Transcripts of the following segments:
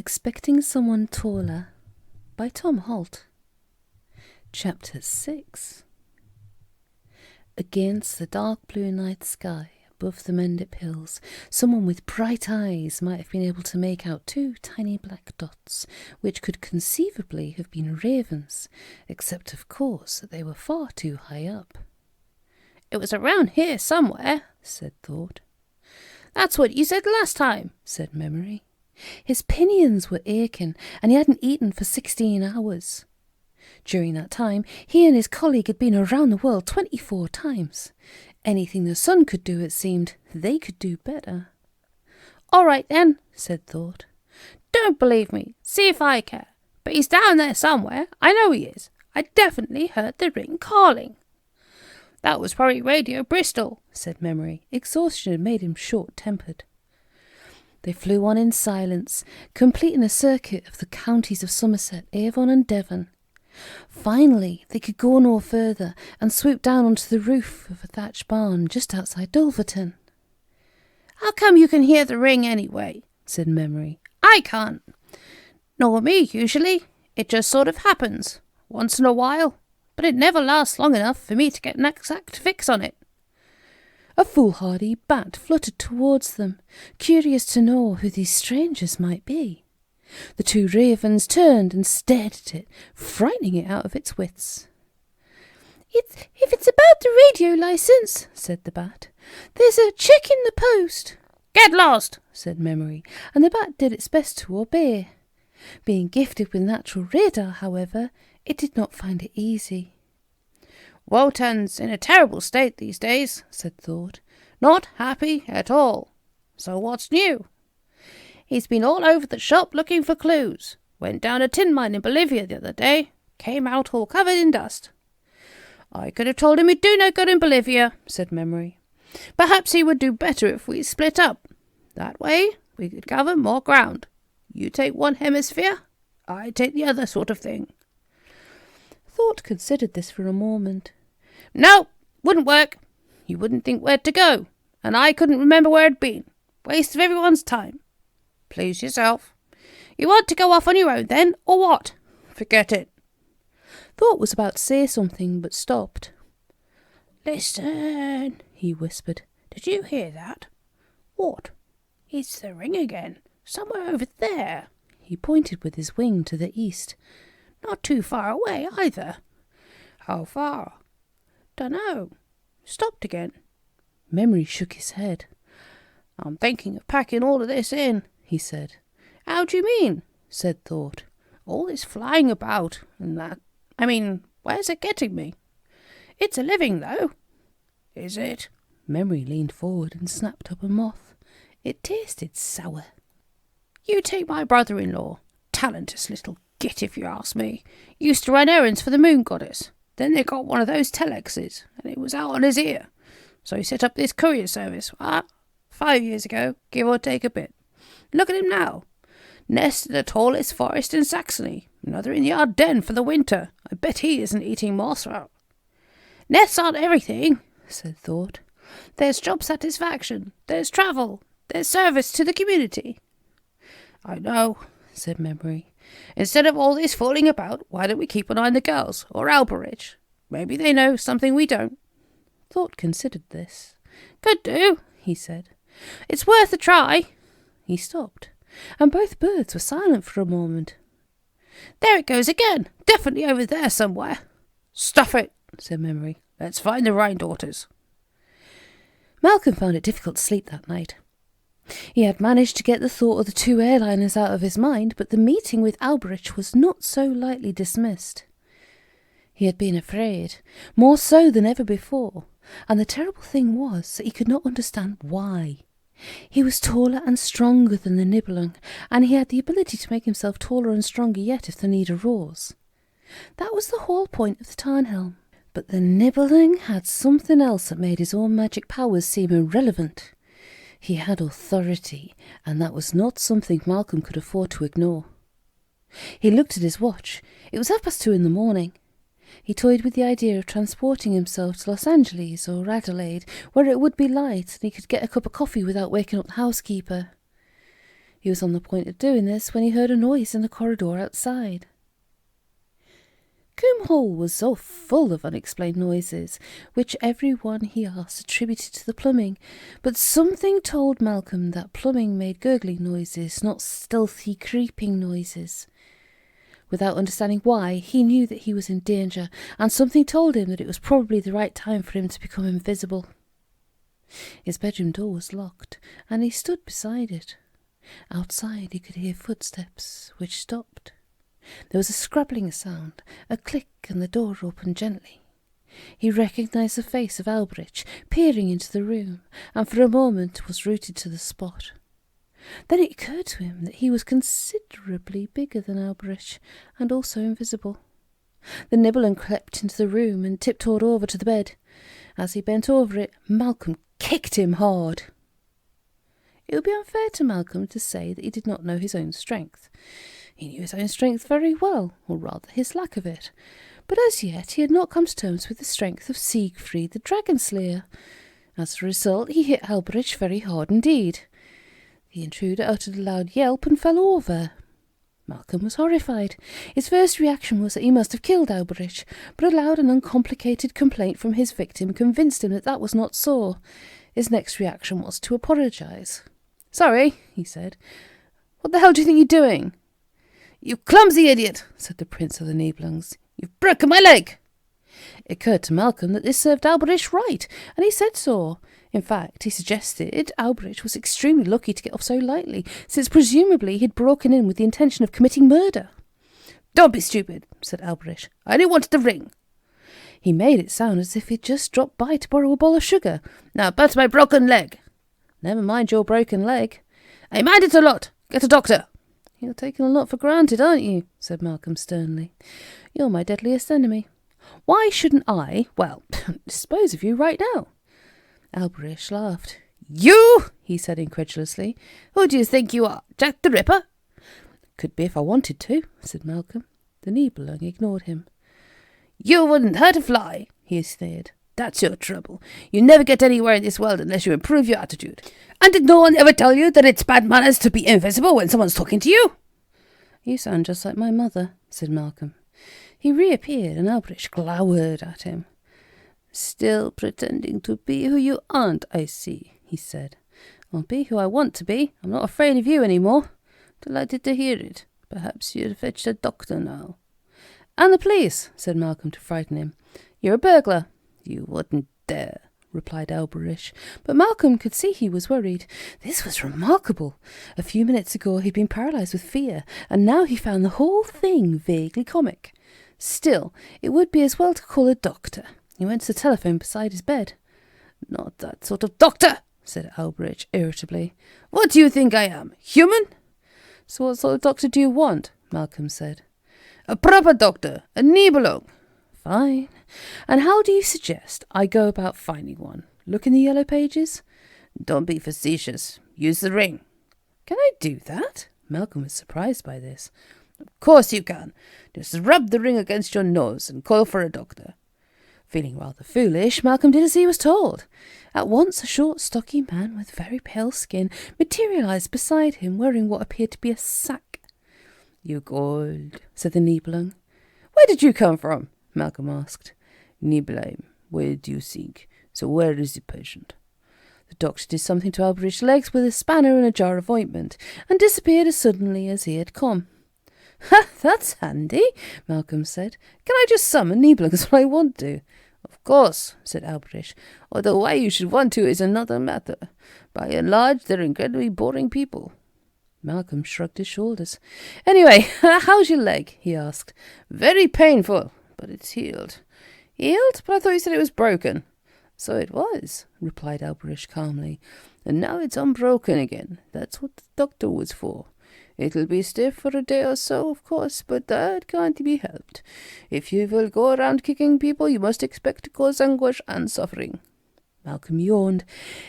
Expecting Someone Taller by Tom Holt. Chapter 6. Against the dark blue night sky above the Mendip Hills, someone with bright eyes might have been able to make out two tiny black dots, which could conceivably have been ravens, except of course that they were far too high up. "It was around here somewhere," said Thought. "That's what you said last time," said Memory. His pinions were aching, and he hadn't eaten for 16 hours. During that time, he and his colleague had been around the world 24 times. Anything the sun could do, it seemed, they could do better. "All right then," said Thought. "Don't believe me. See if I care. But he's down there somewhere. I know he is. I definitely heard the ring calling." "That was probably Radio Bristol," said Memory. Exhaustion had made him short-tempered. They flew on in silence, completing a circuit of the counties of Somerset, Avon and Devon. Finally, they could go no further and swooped down onto the roof of a thatched barn just outside Dulverton. "How come you can hear the ring anyway?" said Memory. "I can't. Nor me, usually. It just sort of happens, once in a while, but it never lasts long enough for me to get an exact fix on it." A foolhardy bat fluttered towards them, curious to know who these strangers might be. The two ravens turned and stared at it, frightening it out of its wits. If it's about the radio licence," said the bat, "there's a cheque in the post." "Get lost," said Memory, and the bat did its best to obey. Being gifted with natural radar, however, it did not find it easy. "Wotan's in a terrible state these days," said Thought. "Not happy at all. So what's new? He's been all over the shop looking for clues. Went down a tin mine in Bolivia the other day. Came out all covered in dust." "I could have told him he'd do no good in Bolivia," said Memory. "Perhaps he would do better if we split up. That way we could cover more ground. You take one hemisphere, I take the other, sort of thing." Thought considered this for a moment. "No, wouldn't work. You wouldn't think where to go, and I couldn't remember where I'd been. Waste of everyone's time. Please yourself. You want to go off on your own then, or what? Forget it." Thought was about to say something, but stopped. "Listen," he whispered. "Did you hear that?" "What?" "It's the ring again, somewhere over there." He pointed with his wing to the east. "Not too far away, either." "How far?" "Dunno. Stopped again." Memory shook his head. "I'm thinking of packing all of this in," he said. "How do you mean?" said Thought. "All this flying about and that. I mean, where's it getting me? It's a living, though." "Is it?" Memory leaned forward and snapped up a moth. It tasted sour. "You take my brother-in-law. Talentless little git, if you ask me. Used to run errands for the moon goddess. Then they got one of those telexes, and it was out on his ear. So he set up this courier service, 5 years ago, give or take a bit. Look at him now. Nest in the tallest forest in Saxony. Another in the Ardennes for the winter. I bet he isn't eating moss out." "Nests aren't everything," said Thought. "There's job satisfaction. There's travel. There's service to the community." "I know," said Memory. "Instead of all this fooling about, why don't we keep an eye on the girls, or Alberich? Maybe they know something we don't." Thought considered this. "Could do," he said. "It's worth a try." He stopped, and both birds were silent for a moment. "There it goes again. Definitely over there somewhere." "Stuff it," said Memory. "Let's find the Rhine daughters." Malcolm found it difficult to sleep that night. He had managed to get the thought of the two airliners out of his mind, but the meeting with Alberich was not so lightly dismissed. He had been afraid, more so than ever before, and the terrible thing was that he could not understand why. He was taller and stronger than the Nibelung, and he had the ability to make himself taller and stronger yet if the need arose. That was the whole point of the Tarnhelm. But the Nibelung had something else that made his own magic powers seem irrelevant. He had authority, and that was not something Malcolm could afford to ignore. He looked at his watch. It was 2:30 in the morning. He toyed with the idea of transporting himself to Los Angeles or Adelaide, where it would be light and he could get a cup of coffee without waking up the housekeeper. He was on the point of doing this when he heard a noise in the corridor outside. Combe Hall was so full of unexplained noises, which everyone he asked attributed to the plumbing, but something told Malcolm that plumbing made gurgling noises, not stealthy, creeping noises. Without understanding why, he knew that he was in danger, and something told him that it was probably the right time for him to become invisible. His bedroom door was locked, and he stood beside it. Outside he could hear footsteps, which stopped. There was a scrabbling sound, a click, and the door opened gently. He recognised the face of Alberich, peering into the room, and for a moment was rooted to the spot. Then it occurred to him that he was considerably bigger than Alberich, and also invisible. The Nibelung crept into the room and tiptoed over to the bed. As he bent over it, Malcolm kicked him hard. It would be unfair to Malcolm to say that he did not know his own strength. He knew his own strength very well, or rather his lack of it, but as yet he had not come to terms with the strength of Siegfried the Dragon Slayer. As a result, he hit Alberich very hard indeed. The intruder uttered a loud yelp and fell over. Malcolm was horrified. His first reaction was that he must have killed Alberich, but a loud and uncomplicated complaint from his victim convinced him that that was not so. His next reaction was to apologise. "Sorry," he said. "What the hell do you think you're doing?" "You clumsy idiot," said the Prince of the Nibelungs. "You've broken my leg." It occurred to Malcolm that this served Alberich right, and he said so. In fact, he suggested Alberich was extremely lucky to get off so lightly, since presumably he'd broken in with the intention of committing murder. "Don't be stupid," said Alberich. "I only wanted the ring." He made it sound as if he'd just dropped by to borrow a bowl of sugar. "Now back to my broken leg." "Never mind your broken leg." "I mind it a lot. Get a doctor." "You're taking a lot for granted, aren't you?" said Malcolm sternly. "You're my deadliest enemy. Why shouldn't I, dispose of you right now?" Alberich laughed. "You?" he said incredulously. "Who do you think you are, Jack the Ripper?" "Could be if I wanted to," said Malcolm. The Nibelung ignored him. "You wouldn't hurt a fly," he sneered. "That's your trouble. You never get anywhere in this world unless you improve your attitude. And did no one ever tell you that it's bad manners to be invisible when someone's talking to you?" "You sound just like my mother," said Malcolm. He reappeared, and Alberich glowered at him. "Still pretending to be who you aren't, I see," he said. "I'll be who I want to be. I'm not afraid of you any more." "Delighted to hear it. Perhaps you'll fetch a doctor now." "And the police," said Malcolm to frighten him. "You're a burglar." "You wouldn't dare," replied Alberich, but Malcolm could see he was worried. This was remarkable. A few minutes ago he'd been paralysed with fear, and now he found the whole thing vaguely comic. Still, it would be as well to call a doctor. He went to the telephone beside his bed. "Not that sort of doctor," said Alberich irritably. "What do you think I am, human?" "So what sort of doctor do you want?" Malcolm said. "A proper doctor, a Nibelung." "Fine. And how do you suggest I go about finding one? Look in the yellow pages?" "Don't be facetious. Use the ring." "Can I do that?" Malcolm was surprised by this. "Of course you can. Just rub the ring against your nose and call for a doctor." Feeling rather foolish, Malcolm did as he was told. At once a short, stocky man with very pale skin materialised beside him, wearing what appeared to be a sack. "You old," said the Nibelung. "Where did you come from?" Malcolm asked. "Nibelheim. Where do you think? So where is the patient?" The doctor did something to Alberich's legs with a spanner and a jar of ointment, and disappeared as suddenly as he had come. "Ha, that's handy," Malcolm said. "Can I just summon Nibelungs when I want to?" "Of course," said Alberich, "although why you should want to is another matter. By and large, they're incredibly boring people." Malcolm shrugged his shoulders. "Anyway, how's your leg?" he asked. "Very painful, but it's healed." "Healed? But I thought you said it was broken." "So it was," replied Alberich calmly. "And now it's unbroken again. That's what the doctor was for. It'll be stiff for a day or so, of course, but that can't be helped. If you will go around kicking people, you must expect to cause anguish and suffering." Malcolm yawned.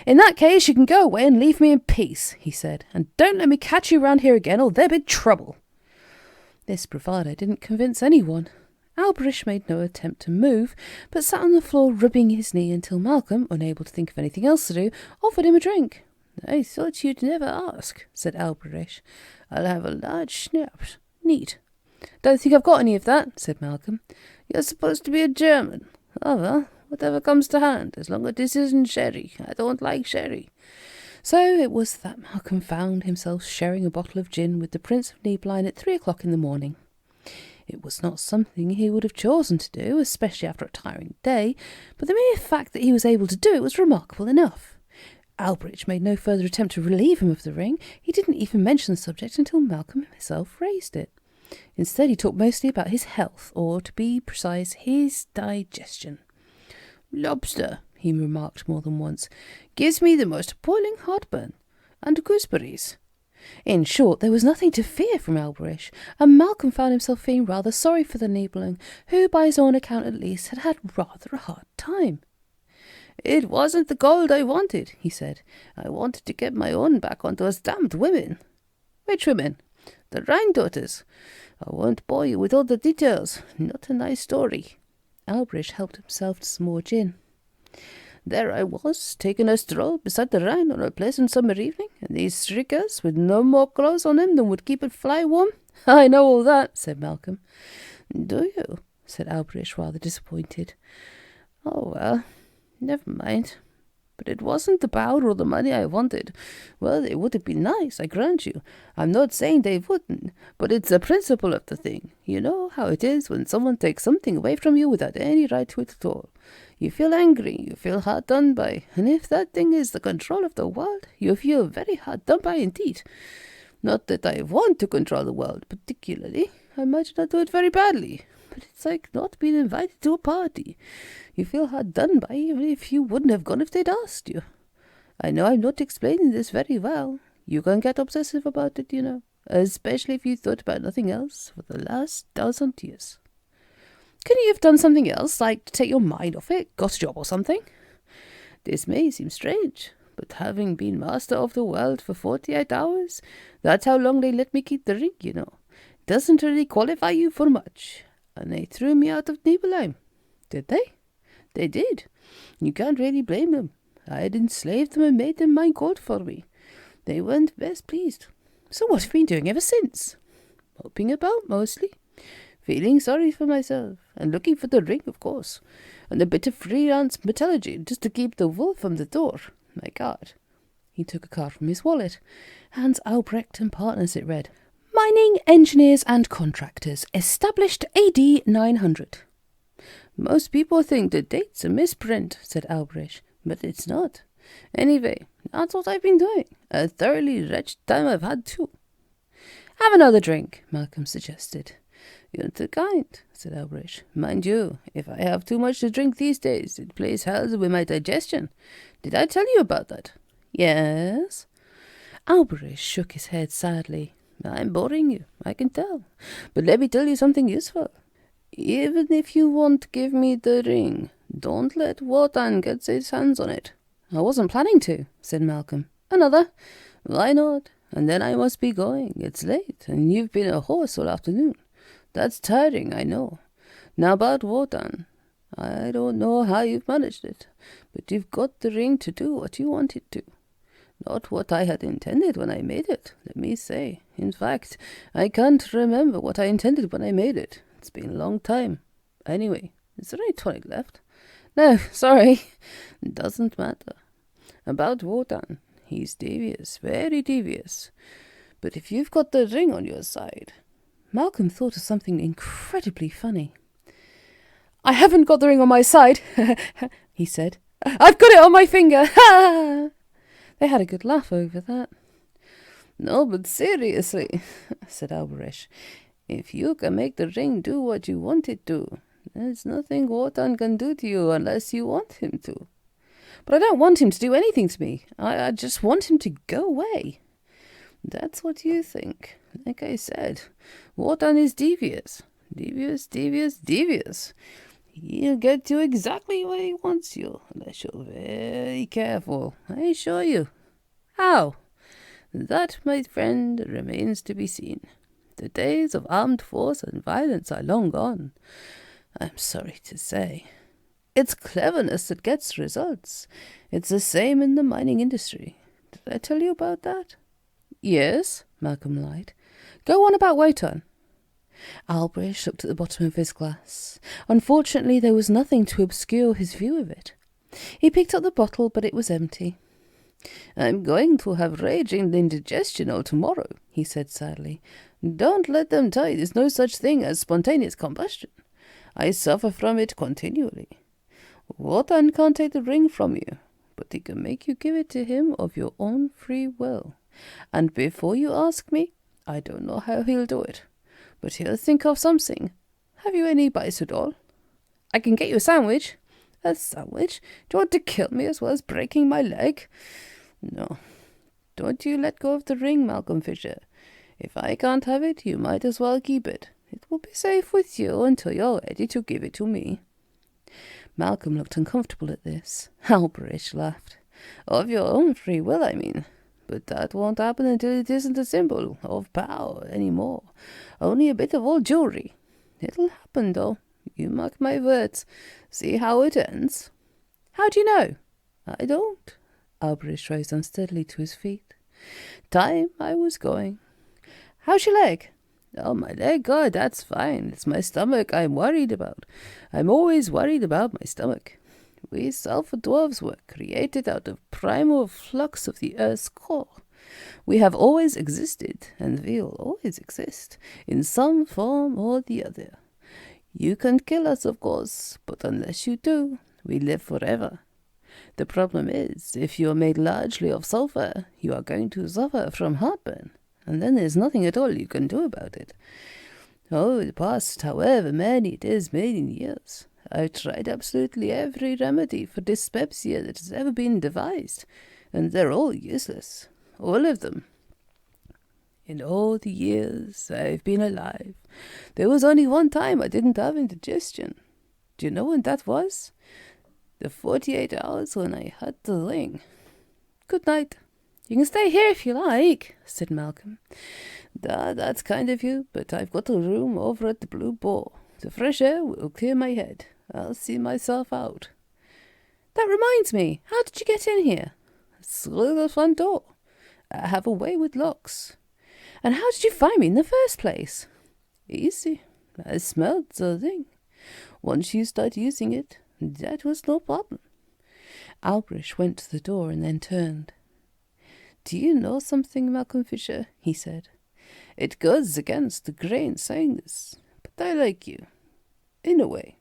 "In that case, you can go away and leave me in peace," he said. "And don't let me catch you round here again, or there'll be trouble." This bravado didn't convince anyone. Alberich made no attempt to move, but sat on the floor rubbing his knee until Malcolm, unable to think of anything else to do, offered him a drink. I thought you'd never ask, said Alberich. I'll have a large schnapps. Neat. Don't think I've got any of that, said Malcolm. You're supposed to be a German. Oh, well, whatever comes to hand, as long as this isn't sherry. I don't like sherry. So it was that Malcolm found himself sharing a bottle of gin with the Prince of Nibelungen at 3 o'clock in the morning. It was not something he would have chosen to do, especially after a tiring day, but the mere fact that he was able to do it was remarkable enough. Alberich made no further attempt to relieve him of the ring. He didn't even mention the subject until Malcolm himself raised it. Instead, he talked mostly about his health, or, to be precise, his digestion. Lobster, he remarked more than once, gives me the most appalling heartburn. And gooseberries. In short, there was nothing to fear from Alberich, and Malcolm found himself feeling rather sorry for the Nibelung, who, by his own account at least, had had rather a hard time. It wasn't the gold I wanted, he said. I wanted to get my own back on those damned women. Which women? The Rhine daughters. I won't bore you with all the details. Not a nice story. Alberich helped himself to some more gin. There I was, taking a stroll beside the Rhine on a pleasant summer evening, and these shriekers with no more clothes on them than would keep it fly warm. I know all that, said Malcolm. Do you? Said Alberich, rather disappointed. Oh, well, never mind. But it wasn't the powder or the money I wanted. Well, they would have been nice, I grant you. I'm not saying they wouldn't, but it's the principle of the thing. You know how it is when someone takes something away from you without any right to it at all. You feel angry, you feel hard done by, and if that thing is the control of the world, you feel very hard done by indeed. Not that I want to control the world particularly. I might not do it very badly, but it's like not being invited to a party. You feel hard done by even if you wouldn't have gone if they'd asked you. I know I'm not explaining this very well. You can get obsessive about it, you know, especially if you thought about nothing else for the last 1,000 years. Couldn't you have done something else, like to take your mind off it, got a job or something? This may seem strange, but having been master of the world for 48 hours, that's how long they let me keep the ring, you know. Doesn't really qualify you for much. And they threw me out of Nibelheim. Did they? They did. You can't really blame them. I had enslaved them and made them mine gold for me. They weren't best pleased. So what have you been doing ever since? Moping about, mostly. Feeling sorry for myself, and looking for the ring, of course. And a bit of freelance metallurgy, just to keep the wolf from the door. My card. He took a card from his wallet. Hans Albrecht and Partners, it read. Mining Engineers and Contractors, established AD 900. Most people think the date's a misprint, said Alberich, but it's not. Anyway, that's what I've been doing. A thoroughly wretched time I've had too. Have another drink, Malcolm suggested. You're too kind, said Alberich. Mind you, if I have too much to drink these days, it plays hell with my digestion. Did I tell you about that? Yes. Alberich shook his head sadly. I'm boring you, I can tell. But let me tell you something useful. Even if you won't give me the ring, don't let Wotan get his hands on it. I wasn't planning to, said Malcolm. Another? Why not? And then I must be going. It's late, and you've been a horse all afternoon. That's tiring, I know. Now about Wotan. I don't know how you've managed it, but you've got the ring to do what you wanted to. Not what I had intended when I made it, let me say. In fact, I can't remember what I intended when I made it. It's been a long time. Anyway, is there any tonic left? No, sorry. Doesn't matter. About Wotan, he's devious, very devious. But if you've got the ring on your side... Malcolm thought of something incredibly funny. I haven't got the ring on my side, he said. I've got it on my finger. Ha! They had a good laugh over that. No, but seriously, said Alberich, if you can make the ring do what you want it to, there's nothing Wotan can do to you unless you want him to. But I don't want him to do anything to me. I just want him to go away. That's what you think. Like I said, Wotan is devious. Devious, devious, devious. He'll get you exactly where he wants you, unless you're very careful, I assure you. How? That, my friend, remains to be seen. The days of armed force and violence are long gone, I'm sorry to say. It's cleverness that gets results. It's the same in the mining industry. Did I tell you about that? Yes, Malcolm lied. Go on about Wotan. Albrecht looked at the bottom of his glass. Unfortunately, there was nothing to obscure his view of it. He picked up the bottle, but it was empty. I'm going to have raging indigestion all tomorrow, he said sadly. Don't let them tell you there's no such thing as spontaneous combustion. I suffer from it continually. Wotan can't take the ring from you, but he can make you give it to him of your own free will. And before you ask me, I don't know how he'll do it, but he'll think of something. Have you any bites at all? I can get you a sandwich. A sandwich? Do you want to kill me as well as breaking my leg? No. Don't you let go of the ring, Malcolm Fisher. If I can't have it, you might as well keep it. It will be safe with you until you're ready to give it to me. Malcolm looked uncomfortable at this. Albrecht laughed. Of your own free will, I mean. But that won't happen until it isn't a symbol of power any more. Only a bit of old jewelry. It'll happen, though. You mark my words. See how it ends. How do you know? I don't. Albrecht rose unsteadily to his feet. Time I was going. How's your leg? Oh, my leg, God, that's fine. It's my stomach I'm worried about. I'm always worried about my stomach. We self-dwarves were created out of primal flux of the earth's core. We have always existed, and will always exist, in some form or the other. You can kill us, of course, but unless you do, we live forever. The problem is, if you are made largely of sulfur, you are going to suffer from heartburn, and then there's nothing at all you can do about it. Oh, past however many it is million years, I've tried absolutely every remedy for dyspepsia that has ever been devised, and they're all useless. All of them. In all the years I've been alive, there was only one time I didn't have indigestion. Do you know when that was? The 48 hours when I had the ring. Good night. You can stay here if you like, said Malcolm. That's kind of you, but I've got a room over at the Blue Boar. The fresh air will clear my head. I'll see myself out. That reminds me, how did you get in here? Through the front door. I have a way with locks. And how did you find me in the first place? Easy. I smelled the thing. Once you start using it, that was no problem. Albrecht went to the door and then turned. Do you know something, Malcolm Fisher? He said. It goes against the grain saying this, but I like you. In a way.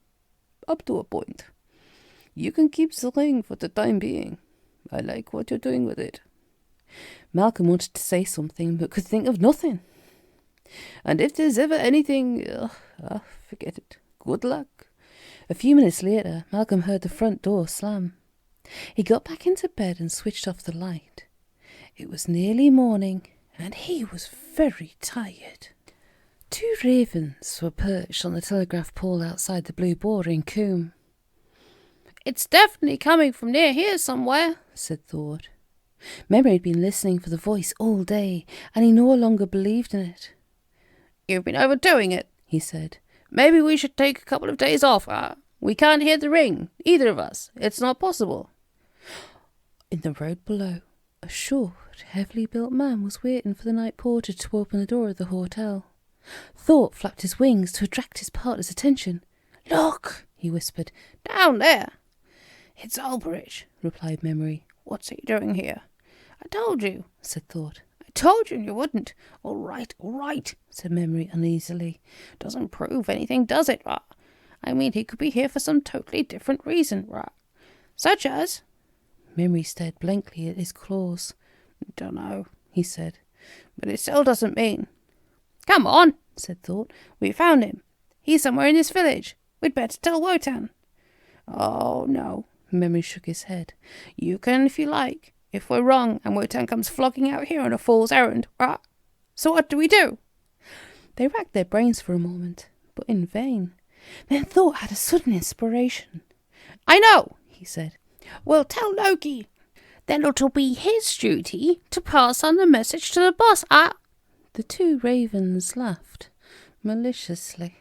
Up to a point. You can keep the ring for the time being. I like what you're doing with it. Malcolm wanted to say something, but could think of nothing. And if there's ever anything... forget it. Good luck. A few minutes later, Malcolm heard the front door slam. He got back into bed and switched off the light. It was nearly morning, and he was very tired. 2 ravens were perched on the telegraph pole outside the Blue Boar in Coombe. It's definitely coming from near here somewhere, said Thord. Memory had been listening for the voice all day, and he no longer believed in it. You've been overdoing it, he said. Maybe we should take a couple of days off. We can't hear the ring, either of us. It's not possible. In the road below, a short, heavily built man was waiting for the night porter to open the door of the hotel. Thorpe flapped his wings to attract his partner's attention. Look, he whispered. Down there. It's Albrecht, replied Memory. What's he doing here? I told you, said Thought. I told you and you wouldn't. All right, said Memory uneasily. Doesn't prove anything, does it, right? I mean, he could be here for some totally different reason, right? Such as... Memory stared blankly at his claws. Dunno, he said. But it still doesn't mean... Come on, said Thought. We found him. He's somewhere in this village. We'd better tell Wotan. Oh, no. Memory shook his head. You can if you like. If we're wrong and Wotan comes flogging out here on a fool's errand, right? So what do we do? They racked their brains for a moment, but in vain. Then Thought had a sudden inspiration. I know, he said. We'll tell Loki. Then it'll be his duty to pass on the message to the boss. The 2 ravens laughed maliciously.